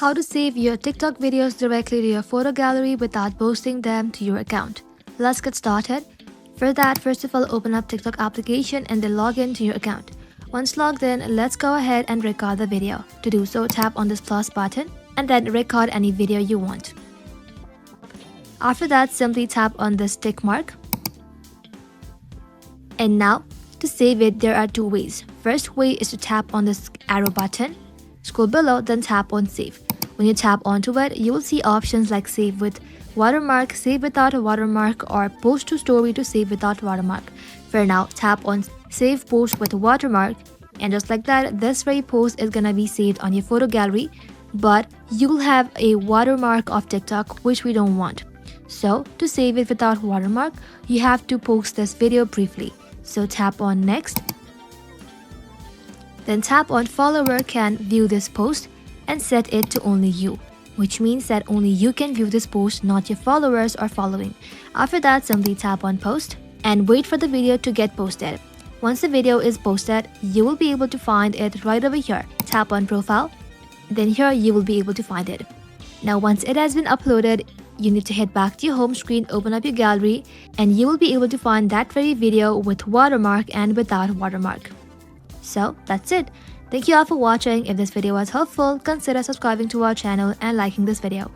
how to save your TikTok videos directly to your photo gallery without posting them to your account. Let's get started. For that, first of all, open up TikTok application and then log in to your account. Once logged in, let's go ahead and record the video. To do so, tap on this plus button and then record any video you want. After that, simply tap on this tick mark. And now, to save it, there are two ways. First way is to tap on this arrow button. Scroll below, then tap on save. When you tap onto it, you will see options like save with watermark, save without a watermark, or post to story to save without watermark. For now, tap on save post with a watermark, and just like that, this very post is gonna be saved on your photo gallery, but you'll have a watermark of TikTok, which we don't want. So to save it without watermark, you have to post this video briefly. So tap on next, then tap on follower can view this post and set it to only you, which means that only you can view this post, not your followers or following. After that, simply tap on post and wait for the video to get posted. Once the video is posted, you will be able to find it right over here. Tap on profile, then here you will be able to find it. Now once it has been uploaded, you need to head back to your home screen, open up your gallery, and you will be able to find that very video with watermark and without watermark. So that's it. Thank you all for watching. If this video was helpful, consider subscribing to our channel and liking this video.